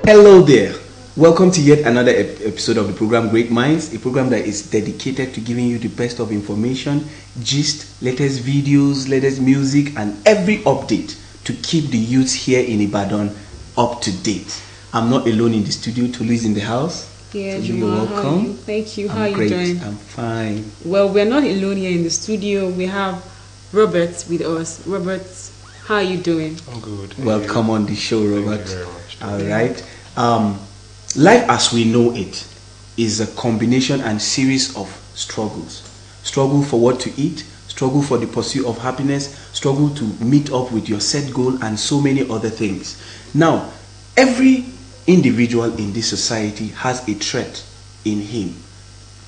Hello there. Welcome to yet another episode of the program Great Minds, a program that is dedicated to giving you the best of information, gist, latest videos, latest music, and every update to keep the youths here in Ibadan up to date. I'm not alone in the studio. Tolu's in the house. Yeah, Tolu, you're welcome. Thank you. How are you great. doing? I'm fine. Well, we're not alone here in the studio. We have Robert with us. Robert, how are you doing? I'm good. Welcome on the show, Robert. Thank you very much. All right. Life as we know it is a combination and series of struggles. Struggle for what to eat, struggle for the pursuit of happiness, struggle to meet up with your set goal, and so many other things. Now, every individual in this society has a threat in him.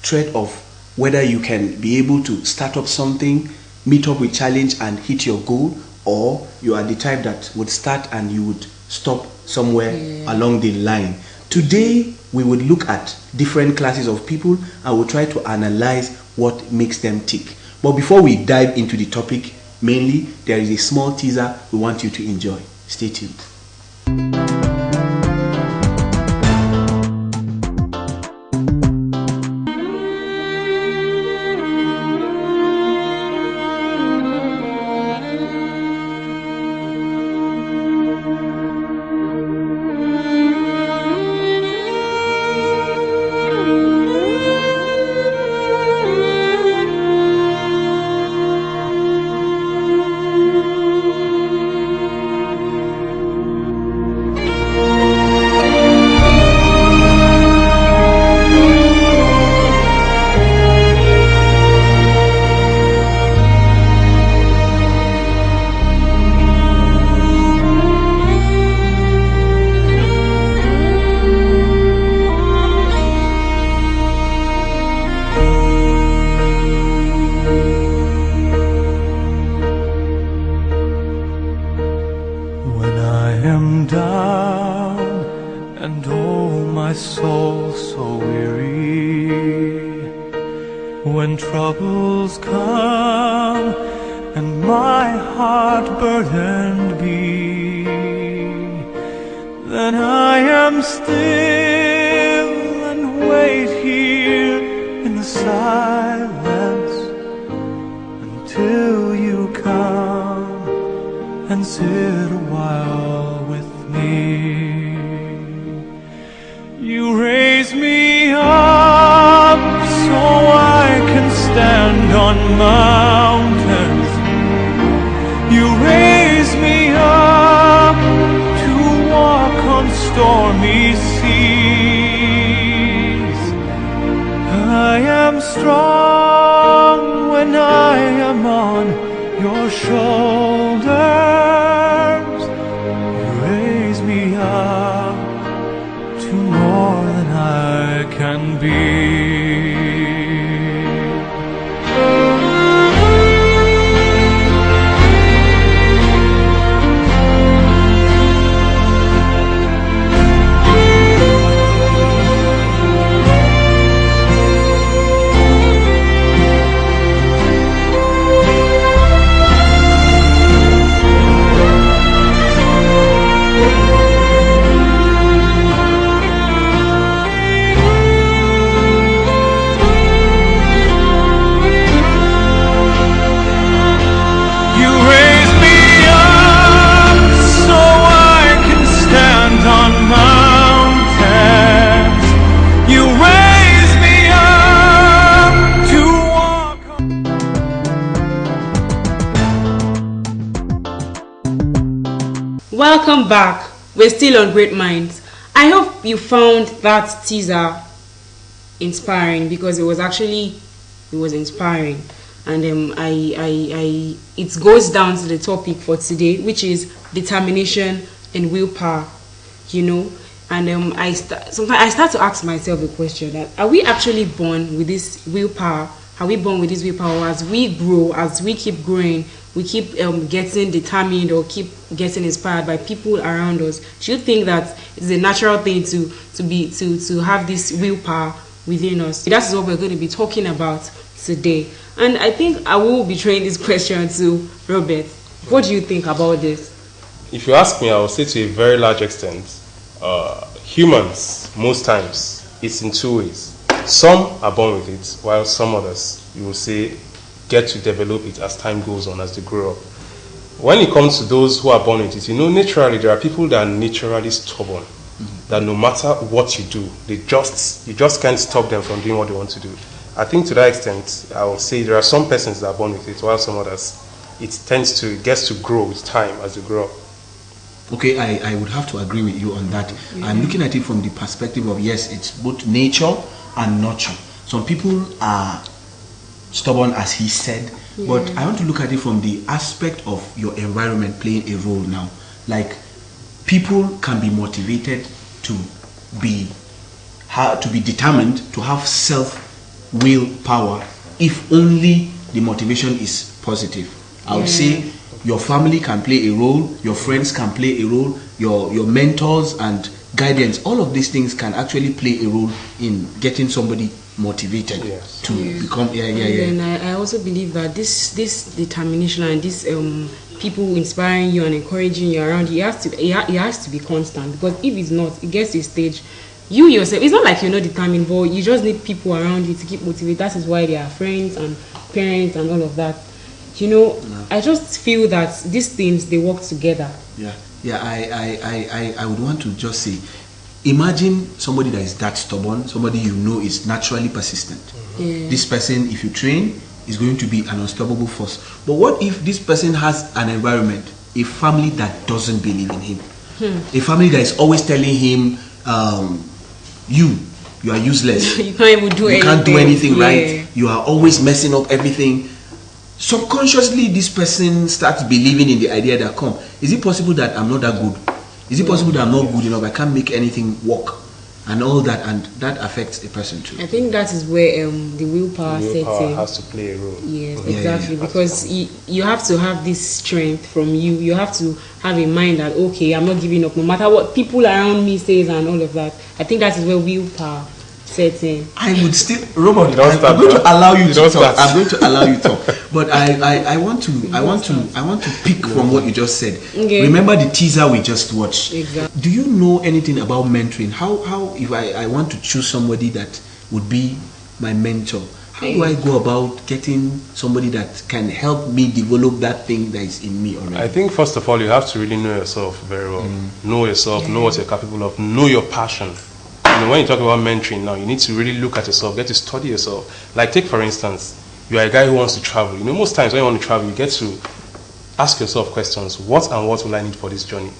Threat of whether you can be able to start up something, meet up with challenge and hit your goal, or you are the type that would start and you would stop somewhere along the line. Today, we would look at different classes of people and we'll try to analyze what makes them tick. But before we dive into the topic, mainly, there is a small teaser we want you to enjoy. Stay tuned. When troubles come and my heart burdened be, then I am still and wait here in the silence until you come and sit a while with me. You raise me up so I can stand on mountains. You raise me up to walk on stormy seas. I am strong when I am on your shoulders. You raise me up to more than I can be. Welcome back. We're still on Great Minds. I hope you found that teaser inspiring, because it was inspiring, and it goes down to the topic for today, which is determination and willpower. And sometimes I start to ask myself the question that, are we actually born with this willpower? Are we born with this willpower? As we grow, as we keep growing, we keep getting determined or keep getting inspired by people around us. Do you think that it's a natural thing to have this willpower within us? That's what we're going to be talking about today. And I think I will be throwing this question to Robert. What do you think about this? If you ask me, I would say to a very large extent, humans, most times, it's in two ways. Some are born with it, while some others, you will say, get to develop it as time goes on, as they grow up. When it comes to those who are born with it, naturally, there are people that are naturally stubborn, that no matter what you do, you just can't stop them from doing what they want to do. I think to that extent, I will say there are some persons that are born with it, while some others, it gets to grow with time as they grow up. Okay, I would have to agree with you on that. I'm looking at it from the perspective of, yes, it's both nature and nurture. Some people are stubborn, as he said, but I want to look at it from the aspect of your environment playing a role now. Like, people can be motivated to be determined, to have self-will power, if only the motivation is positive. I would say your family can play a role, your friends can play a role, your mentors and guidance, all of these things can actually play a role in getting somebody motivated to become. And I also believe that this determination and this people inspiring you and encouraging you around, it has to be constant, because if it's not, it gets to a stage you yourself, it's not like you're not determined, but you just need people around you to keep motivated. That is why there are friends and parents and all of that. I just feel that these things, they work together. I would want to just say, imagine somebody that is that stubborn, somebody is naturally persistent. This person, if you train, is going to be an unstoppable force. But what if this person has an environment, a family that doesn't believe in him, a family that is always telling him, you are useless, you can't even do anything. You can't do anything right, you are always messing up everything. Subconsciously, this person starts believing in the idea that, is it possible that I'm not that good? Is it possible that I'm not good enough? I can't make anything work, and all that, and that affects a person too. I think that is where the willpower sets in. Has to play a role. Yes, exactly. Because you have to have this strength from you. You have to have in mind that, okay, I'm not giving up, no matter what people around me says and all of that. I think that is where willpower sets in. I would still, Robert, I'm going to allow you to talk. I'm going to allow you to talk. But I want to pick from what you just said. Okay. Remember the teaser we just watched. Exactly. Do you know anything about mentoring? How if I want to choose somebody that would be my mentor, how do I go about getting somebody that can help me develop that thing that is in me already? I think first of all, you have to really know yourself very well. Know yourself, know what you're capable of, know your passion. When you talk about mentoring now, you need to really look at yourself, get to study yourself. Like, take for instance, you are a guy who wants to travel. Most times when you want to travel, you get to ask yourself questions. What will I need for this journey?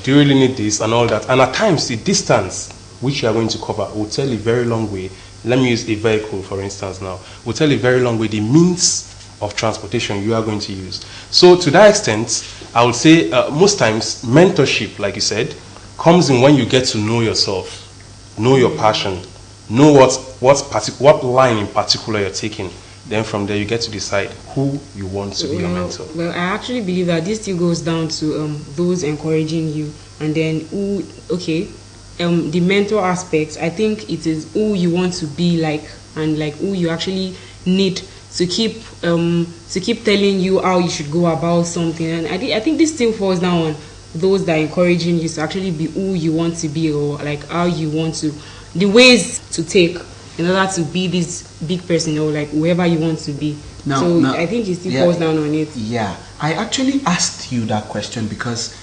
Do you really need this and all that? And at times, the distance which you are going to cover will tell a very long way. Let me use a vehicle, for instance, now. Will tell a very long way the means of transportation you are going to use. So to that extent, I would say most times, mentorship, like you said, comes in when you get to know yourself, know your passion, know what line in particular you're taking. Then from there you get to decide who you want to be your mentor. Well, I actually believe that this still goes down to those encouraging you, and then the mentor aspect. I think it is who you want to be like, and like who you actually need to keep telling you how you should go about something. And I think this still falls down on those that are encouraging you to actually be who you want to be, or like how you want to, the ways to take in order to be this big person, or like whoever you want to be. Now, I think it still falls down on it. Yeah, I actually asked you that question because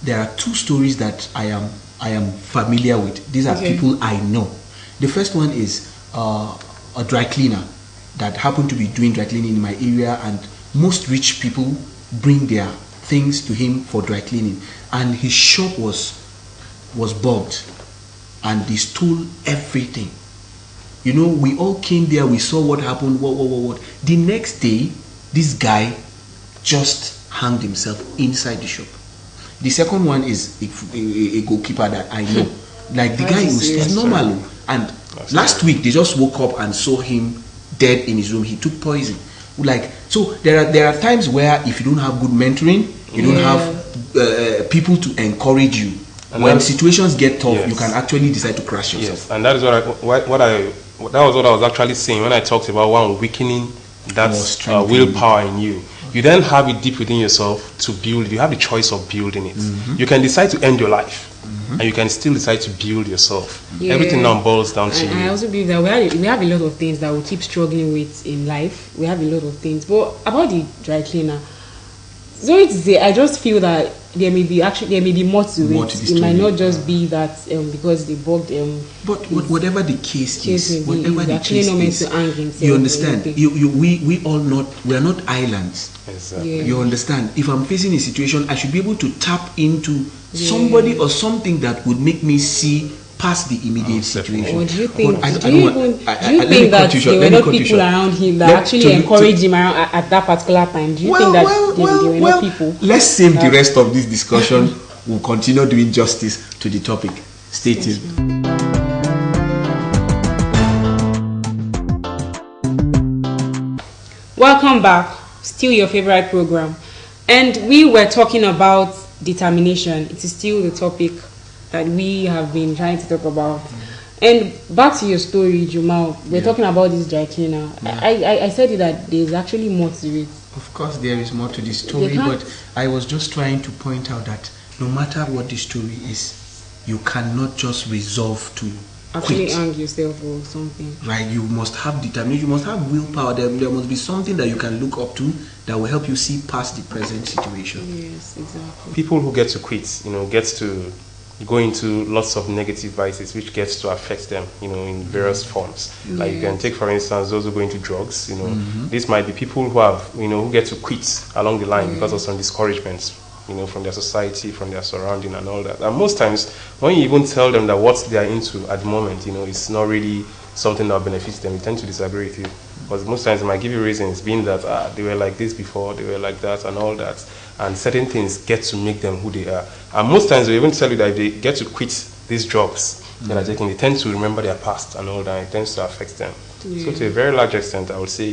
there are two stories that I am familiar with. These are people I know. The first one is a dry cleaner that happened to be doing dry cleaning in my area, and most rich people bring their things to him for dry cleaning, and his shop was bugged and they stole everything. We all came there, we saw what happened, what. The next day, this guy just hanged himself inside the shop. The second one is a goalkeeper that I know. Like, the guy is normal, and last week they just woke up and saw him dead in his room. He took poison. So there are times where if you don't have good mentoring, you don't have people to encourage you. And when situations get tough, you can actually decide to crash yourself. Yes, and that is that was what I was actually saying when I talked about one weakening that willpower in you. You then have it deep within yourself to build. You have the choice of building it. You can decide to end your life. and you can still decide to build yourself. Yeah. Everything now boils down to And I you. also believe that we have a lot of things that we keep struggling with in life. We have a lot of things. But about the dry cleaner, sorry to say, I just feel that there may be more to More it. to this It might story. not just be that because they bugged But whatever the case is, may be, whatever he's the actually case not meant is, to hang himself you or understand? anything. We are not islands. Exactly. Yeah. You understand? If I'm facing a situation, I should be able to tap into somebody or something that would make me see past the immediate situation. Or do you think? But I Do don't you want- even? I- Do you let me think cut that you short, there let were me not cut you people short. around him that Let- actually to- encouraged him around at that particular time? Do you think that there were not people? Let's save the rest of this discussion. We'll continue doing justice to the topic. Stay tuned. Welcome back. Still your favorite program, and we were talking about determination. It is still the topic that we have been trying to talk about. And back to your story, Jumal. We're talking about this dry cleaner. I said it that there's actually more to it. Of course, there is more to the story, can't- but I was just trying to point out that no matter what the story is, you cannot just resolve to Actually, quit. hang yourself or something. Right? You must have determination. You must have willpower. There must be something that you can look up to that will help you see past the present situation. Yes, exactly. People who get to quit, gets to go into lots of negative vices, which gets to affect them, in various forms. Like you can take, for instance, those who go into drugs. This might be people who have, who get to quit along the line because of some discouragements, from their society, from their surrounding, and all that. And most times, when you even tell them that what they are into at the moment, it's not really something that benefits them, they tend to disagree with you. Because most times, they might give you reasons, being that they were like this before, they were like that, and all that. And certain things get to make them who they are. And most times they even tell you that if they get to quit these jobs that are taking, they tend to remember their past and all that. It tends to affect them. So to a very large extent, I would say,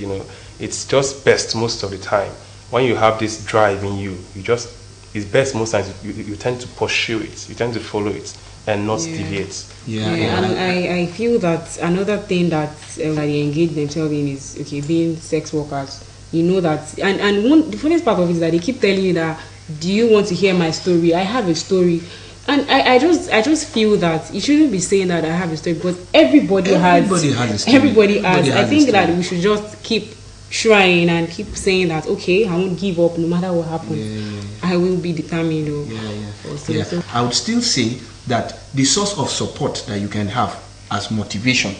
it's just best most of the time when you have this drive in you. It's best most times you tend to pursue it, you tend to follow it, and not deviate. And I feel that another thing that they engage themselves in is being sex workers. You know that, and the funniest part of it is that they keep telling you that, do you want to hear my story? I have a story. And I just feel that you shouldn't be saying that I have a story, because everybody has a story. Everybody has. Everybody I has a think story. that we should just keep trying and keep saying that, okay, I won't give up no matter what happens. I will be determined. So- I would still say that the source of support that you can have as motivation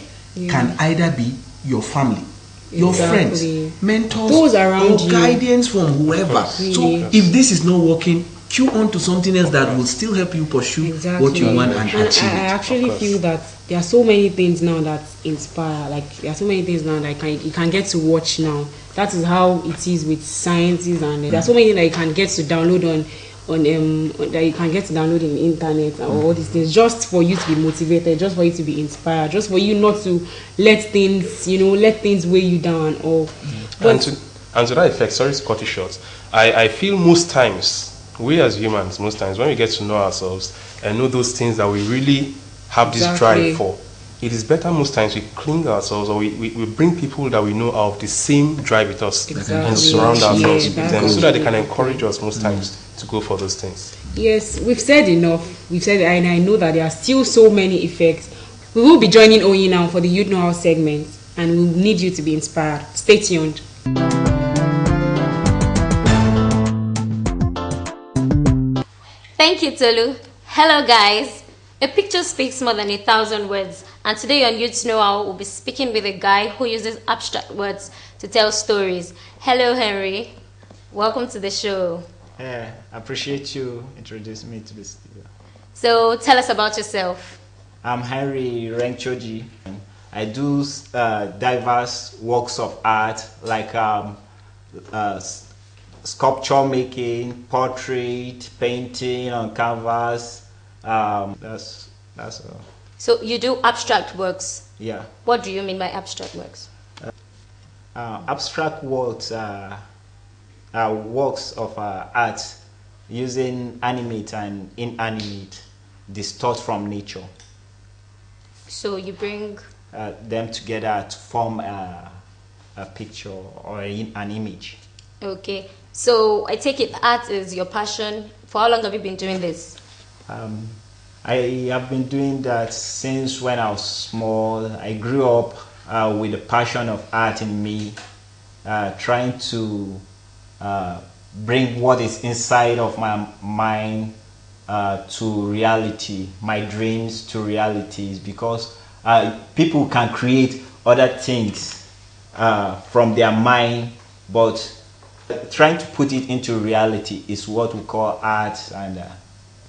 can either be your family, your friends, mentors, those around or you, guidance from whoever. Really. So if this is not working, cue on to something else that will still help you pursue what you want and achieve. I actually feel that there are so many things now that inspire. Like there are so many things now that you can get to watch now. That is how it is with sciences, and there are so many that you can get to download on that you can get to download in the internet, or all these things, just for you to be motivated, just for you to be inspired, just for you not to let things weigh you down and all. But And to that effect, sorry to cut you short, I feel most times, we as humans, most times when we get to know ourselves and know those things that we really have this drive for, it is better most times we cling ourselves, or we bring people that we know are of the same drive with us and surround ourselves with them, so that they can encourage us most times to go for those things. yes, we've said enough. We've said, and I know that there are still so many effects. We will be joining Oyi now for the Youth Know How segment, and we need you to be inspired. Stay tuned. Thank you, Tolu. Hello, guys. A picture speaks more than 1,000 words, and today on Youth Know How, we'll be speaking with a guy who uses abstract words to tell stories. Hello, Henry. Welcome to the show. Yeah, I appreciate you introducing me to this studio. So, tell us about yourself. I'm Henry Renkchoji. I do diverse works of art like sculpture making, portrait, painting on canvas. That's all. So, you do abstract works. Yeah. What do you mean by abstract works? Abstract works are works of art using animate and inanimate distort from nature. So, you bring... them together to form a picture or an image. Okay. So, I take it art is your passion. For how long have you been doing this? I have been doing that since when I was small. I grew up with a passion of art in me, trying to bring what is inside of my mind to reality, my dreams to realities, because people can create other things from their mind, but trying to put it into reality is what we call art. And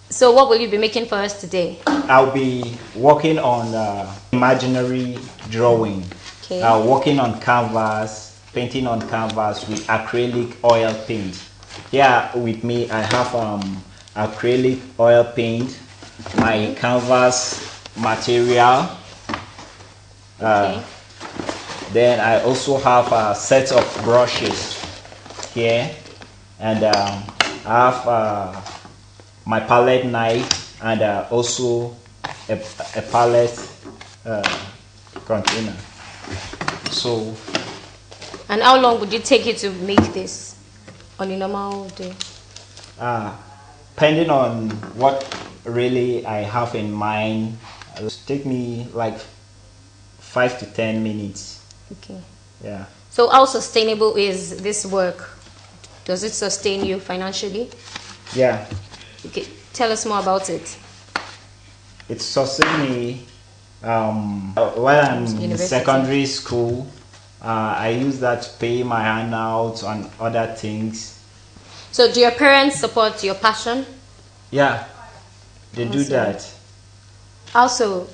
So what will you be making for us today? I'll be working on imaginary drawing, Okay. working on canvas, painting on canvas with acrylic oil paint. Here with me I have acrylic oil paint, my canvas material. Okay. Then I also have a set of brushes here, and I have my palette knife, and also a palette container. So, And how long would it take you to make this on a normal day? depending on what really I have in mind, it will take me like 5 to 10 minutes. Okay. Yeah. So how sustainable is this work? Does it sustain you financially? Yeah. Okay. Tell us more about it. It sustained me while I'm in University. secondary school. I use that to pay my handouts and other things. So do your parents support your passion? Yeah, they do Awesome. that. Also,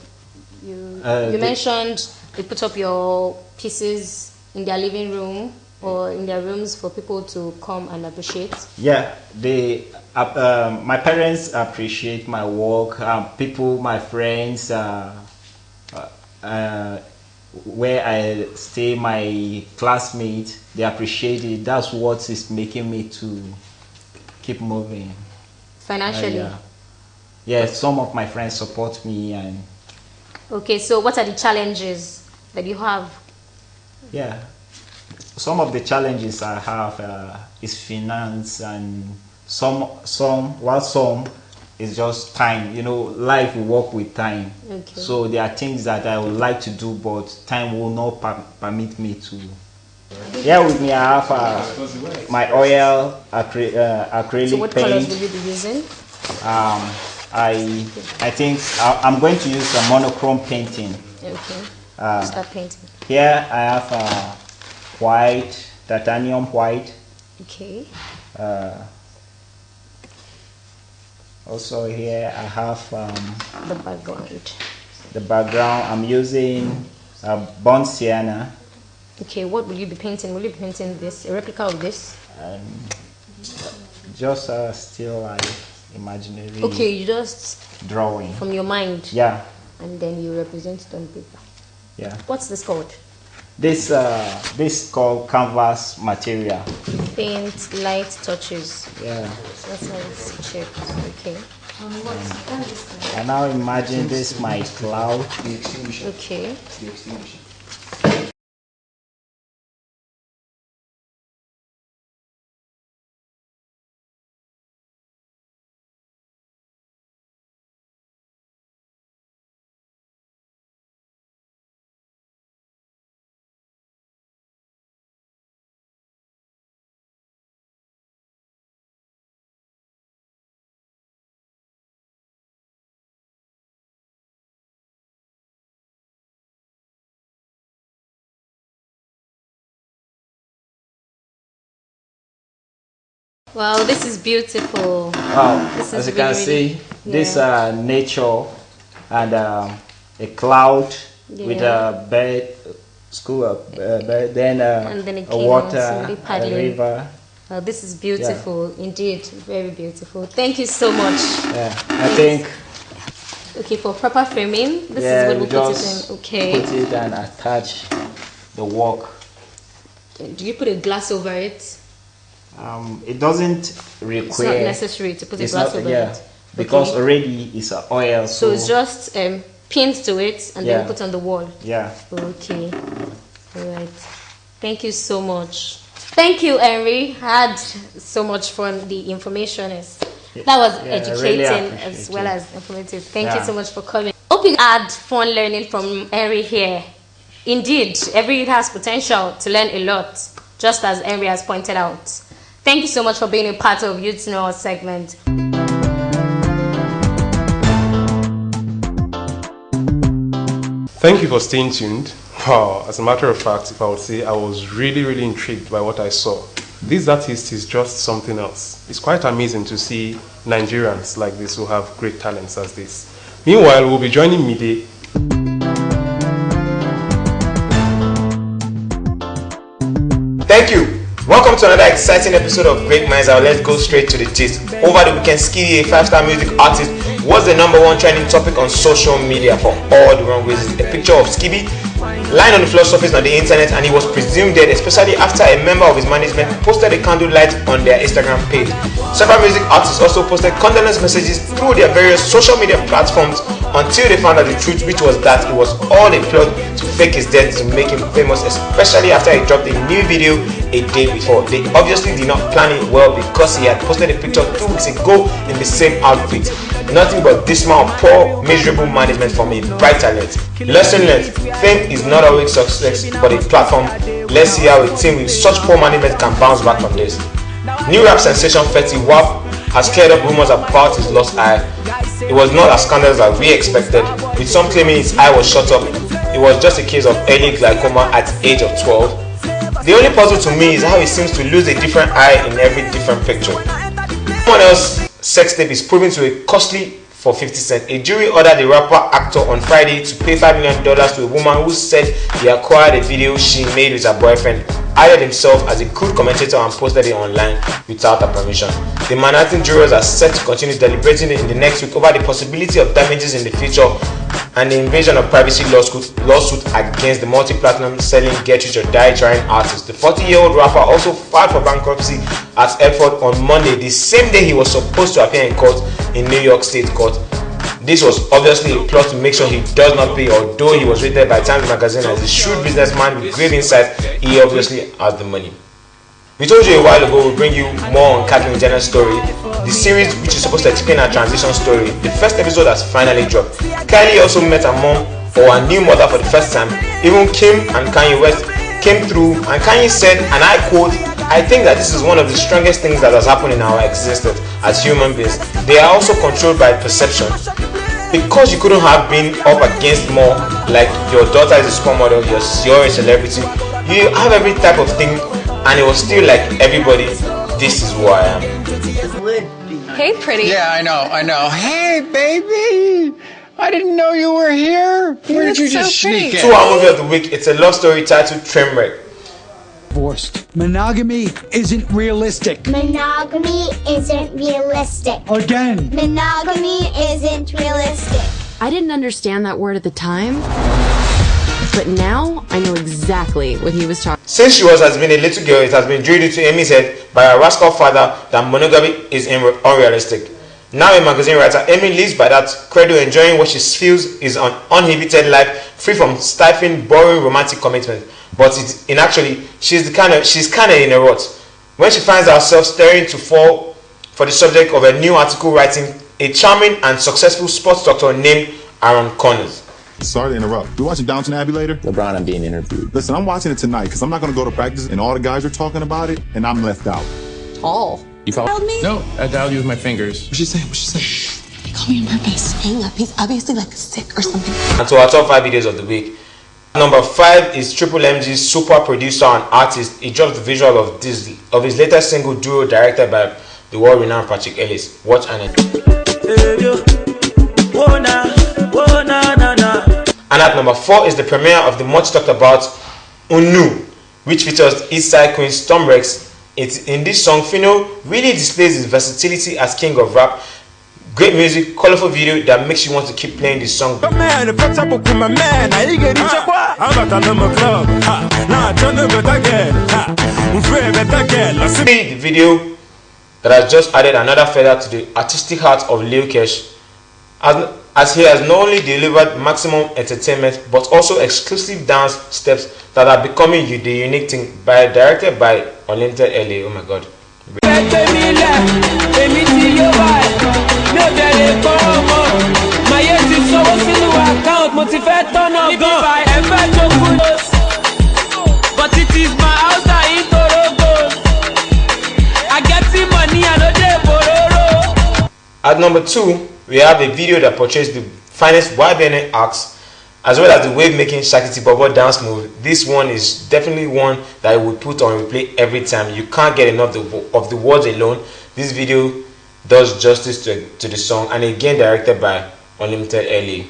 you They- mentioned they put up your pieces in their living room or in their rooms for people to come and appreciate. Yeah, they. My parents appreciate my work. People, my friends, where I stay, my classmates, they appreciate it. That's what is making me to keep moving. Financially. Yeah. Yeah, some of my friends support me, and Okay, so what are the challenges that you have? yeah, some of the challenges I have is finance, and some is just time. You know, life will work with time. Okay. So there are things that I would like to do, but time will not permit me to. Here with me, I have my oil acrylic So what colors paint. will you be using? I think I'm going to use a monochrome painting. Okay. Start painting. Here I have white, titanium white. Okay. Also here I have The background. the background. I'm using burnt sienna. Okay, what will you be painting? Will you be painting this? A replica of this? Just still life, imaginary Okay, you just drawing. from your mind. Yeah, And then you represent it on paper. yeah. What's this called? This is called canvas material. Paint light touches. Yeah. That's how it's shaped. Okay. I now imagine this my cloud. The extinguisher. Okay. The extinguisher. Wow, this is beautiful. Wow, This as is you can really, see, this yeah. nature and a cloud with Yeah. a bird, school of bird, then And then it a came water, out, somebody a paddling. river. Wow, this is beautiful. Indeed, very beautiful. Thank you so much. Yeah, I think Okay, for proper framing, this yeah, is what we we put it just in. Okay. put it and attach the work. Do you put a glass over it? It doesn't It's require. not necessary to put a it's glass not- over yeah, it. because Okay. already it's a oil. So it's just pinned to it and Yeah. then put on the wall. yeah. Okay. All right. Thank you so much. Thank you, Henry. I had so much fun. The information is That was Yeah, I educating really as appreciate well it. as informative. Thank you Yeah. so much for coming. Hope you had fun learning from Henry here. Indeed, every youth has potential to learn a lot, just as Henry has pointed out. Thank you so much for being a part of Youth Know segment. Thank you for staying tuned. Wow, as a matter of fact, if I would say, I was really intrigued by what I saw. This artist is just something else. It's quite amazing to see Nigerians like this who have great talents as this. Meanwhile, we'll be joining Mide. Thank you. Welcome to another exciting episode of Great Minds. Now let's go straight to the gist. Over the weekend, Skibidi, a 5-star music artist, was the #1 trending topic on social media for all the wrong reasons. A picture of Skibidi lying on the floor surfaced on the internet, and he was presumed dead, especially after a member of his management posted a candlelight on their Instagram page. Several music artists also posted condolence messages through their various social media platforms until they found out the truth, which was that it was all a plot to fake his death to make him famous, especially after he dropped a new video a day before. They obviously did not plan it well because he had posted a picture 2 weeks ago in the same outfit. Nothing but dismal, poor, miserable management from a bright talent. Lesson learned: fame is not always success but a platform. Let's see how a team with such poor management can bounce back from this. New rap sensation Fetty Wap has cleared up rumors about his lost eye. It was not as scandalous as we expected, with some claiming his eye was shut up. It was just a case of early glaucoma at the age of 12. The only puzzle to me is how he seems to lose a different eye in every different picture. Someone else's sex tape is proving to be costly for 50 Cent. A jury ordered the rapper actor on Friday to pay $5 million to a woman who said he acquired a video she made with her boyfriend, hired himself as a crude commentator, and posted it online without her permission. The Manhattan jurors are set to continue deliberating in the next week over the possibility of damages in the future and the invasion of privacy lawsuit against the multi-platinum selling Get Rich or Die Trying artist. The 40-year-old rapper also filed for bankruptcy at Edford on Monday, the same day he was supposed to appear in court in New York State Court. This was obviously a plot to make sure he does not pay, although he was rated by Times Magazine as a shrewd businessman with great insight. He obviously has the money. We told you a while ago we'll bring you more on Kathleen Jenner's story, the series which is supposed to explain her transition story. The first episode has finally dropped. Kylie also met her mom or her new mother for the first time. Even Kim and Kanye West came through, and Kanye said, and I quote, "I think that this is one of the strongest things that has happened in our existence as human beings. They are also controlled by perception. Because you couldn't have been up against more, like your daughter is a supermodel, you're a celebrity, you have every type of thing, and it was still like everybody, this is who I am." Hey, pretty. Yeah, I know. Hey, baby! I didn't know you were here. Where did you just sneak in? To our movie of the week, it's a love story titled Trainwreck. Divorced. Monogamy isn't realistic. Monogamy isn't realistic. Again. Monogamy isn't realistic. I didn't understand that word at the time, but now I know exactly what he was talking about. Since she has been a little girl, it has been drilled into Amy's head by her rascal father that monogamy is unrealistic. Now a magazine writer, Amy lives by that credo, enjoying what she feels is an uninhibited life, free from stifling, boring romantic commitment. But in actually, she's kind of in a rut. When she finds herself staring to fall for the subject of a new article writing a charming and successful sports doctor named Aaron Connors. Sorry to interrupt. You watching Downton Abbey later? LeBron, I'm being interviewed. Listen, I'm watching it tonight because I'm not going to go to practice and all the guys are talking about it and I'm left out. Tall. You called me? No, I dialed you with my fingers. What's she saying? He called me on purpose. Hang up. He's obviously like sick or something. And to our top 5 videos of the week. Number 5 is Triple MG's super producer and artist. He dropped the visual of his latest single, Duro, directed by the world-renowned Patrick Ellis. Watch and enjoy. And at number 4 is the premiere of the much talked about Unu, which features Eastside Queen Storm Rex. In this song, Fino really displays his versatility as king of rap. Great music, colorful video that makes you want to keep playing this song. See the video that has just added another feather to the artistic heart of Lil Kesh, as he has not only delivered maximum entertainment but also exclusive dance steps that are becoming the unique thing, directed by Unlimited LA. Oh my god. is my house in Torogo. I get the money and no dey borrow. At number 2, we have a video that portrays the finest YBN acts, as well as the wave-making Shakiti Bobo dance move. This one is definitely one that I would put on replay every time. You can't get enough of the words alone. This video does justice to the song, and again directed by Unlimited LA.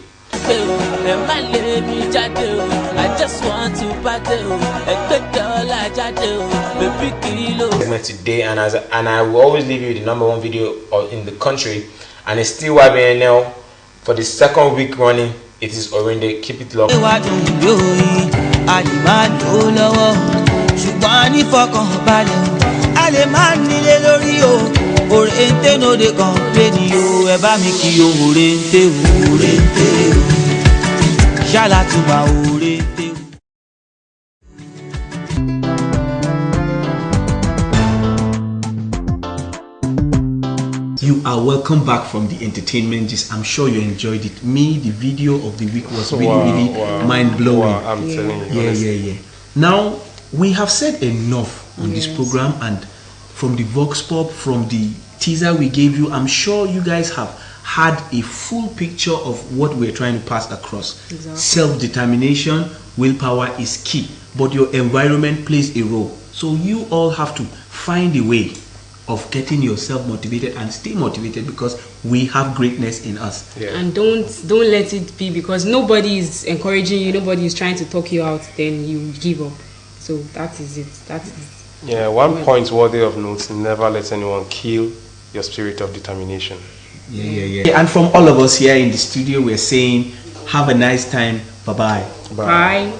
Today, and I will always leave you the #1 video in the country, and it's still YBNL for the 2nd week running. It is Orinde. Keep it locked. You are welcome back from the entertainment gist. I'm sure you enjoyed it. Me, the video of the week was really mind-blowing. Wow, I'm telling you. Yeah. Now, we have said enough on this program, and from the Vox Pop, from the teaser we gave you, I'm sure you guys have had a full picture of what we're trying to pass across. Exactly. Self-determination, willpower is key, but your environment plays a role. So you all have to find a way of getting yourself motivated and stay motivated, because we have greatness in us. Yeah. And don't let it be because nobody is encouraging you, nobody is trying to talk you out, then you give up. So that is it. Yeah, one point worthy of note: never let anyone kill your spirit of determination. Yeah. And from all of us here in the studio, we're saying have a nice time. Bye-bye. Bye.